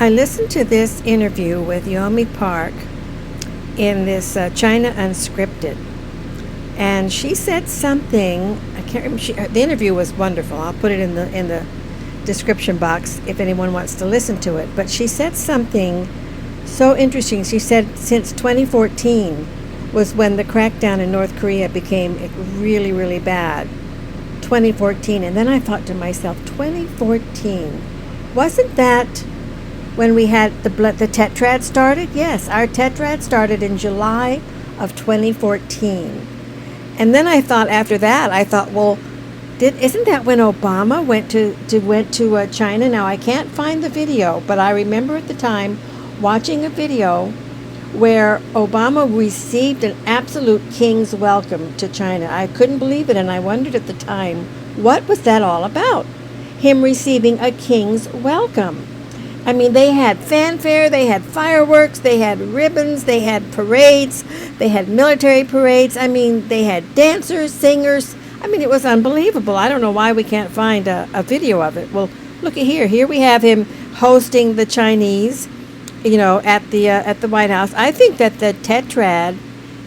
I listened to this interview with Yomi Park in this China Unscripted, and she said something. I can't remember. The interview was wonderful. I'll put it in the description box if anyone wants to listen to it. But she said something so interesting. She said since 2014 was when the crackdown in North Korea became really, really bad. 2014, and then I thought to myself, 2014, wasn't that when we had the tetrad started? Yes, our tetrad started in July of 2014. And then I thought after that, well, isn't that when Obama went to China? Now I can't find the video, but I remember at the time watching a video where Obama received an absolute king's welcome to China. I couldn't believe it, and I wondered at the time, what was that all about? Him receiving a king's welcome. I mean, they had fanfare, they had fireworks, they had ribbons, they had parades, they had military parades. I mean, they had dancers, singers. I mean, it was unbelievable. I don't know why we can't find a video of it. Well, look at here. Here we have him hosting the Chinese, at the White House. I think that the tetrad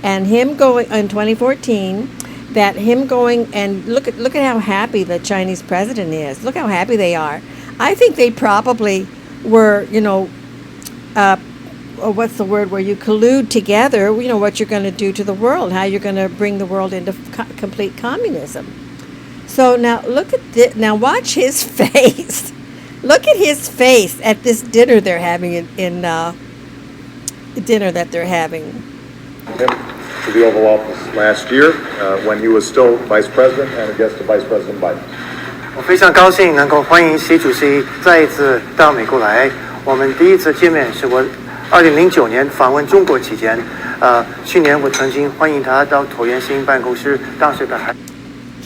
and him going in 2014, that him going and look at how happy the Chinese president is. Look how happy they are. I think they probably were, what's the word, where you collude together, what you're going to do to the world, how you're going to bring the world into complete communism. So now now watch his face. Look at his face at this dinner they're having in dinner that they're having. Him to the Oval Office last year when he was still Vice President and a guest of Vice President Biden. 我非常高兴能够欢迎习主席再一次到美国来。我们第一次见面是我2009年访问中国期间，去年我曾经欢迎他到椭圆形办公室，当时他还。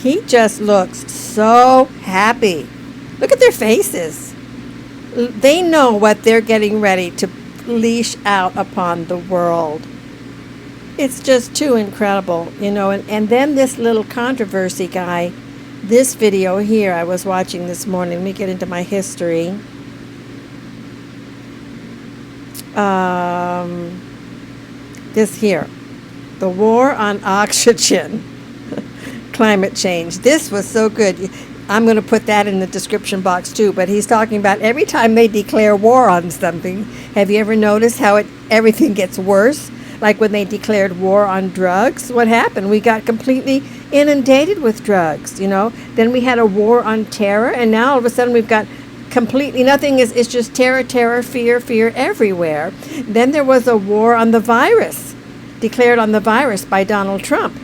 He just looks so happy. Look at their faces. They know what they're getting ready to leash out upon the world. It's just too incredible, and then this little controversy guy, this video here I was watching this morning. Let me get into my history. This here, the war on oxygen, climate change. This was so good. I'm going to put that in the description box too, but he's talking about every time they declare war on something. Have you ever noticed how everything gets worse? Like when they declared war on drugs, what happened? We got completely inundated with drugs, Then we had a war on terror, and now all of a sudden we've got completely nothing is just terror, fear everywhere. Then there was a war on the virus, declared on the virus by Donald Trump.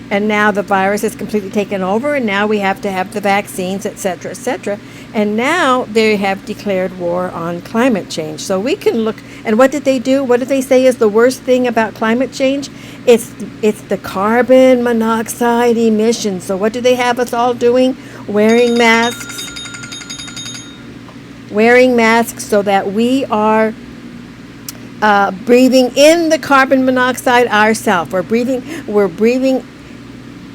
And now the virus has completely taken over, and now we have to have the vaccines, etc., etc. And now they have declared war on climate change. So we can look, and what did they do? What did they say is the worst thing about climate change? It's the carbon monoxide emissions. So what do they have us all doing? Wearing masks so that we are breathing in the carbon monoxide ourselves. We're breathing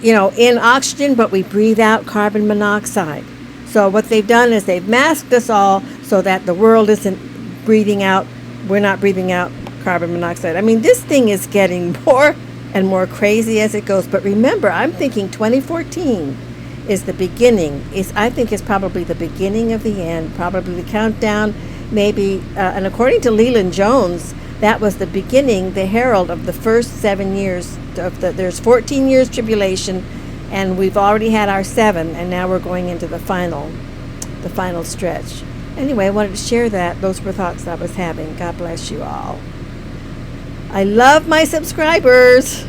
in oxygen, but we breathe out carbon monoxide. So what they've done is they've masked us all so that the world isn't breathing out, we're not breathing out carbon monoxide. I mean, this thing is getting more and more crazy as it goes. But remember, I'm thinking 2014 is the beginning. I think it's probably the beginning of the end, probably the countdown, maybe, and according to Leland Jones, that was the beginning, the herald of the first 7 years there's 14 years tribulation, and we've already had our 7, and now we're going into the final stretch. Anyway, I wanted to share that. Those were thoughts I was having. God bless you all. I love my subscribers.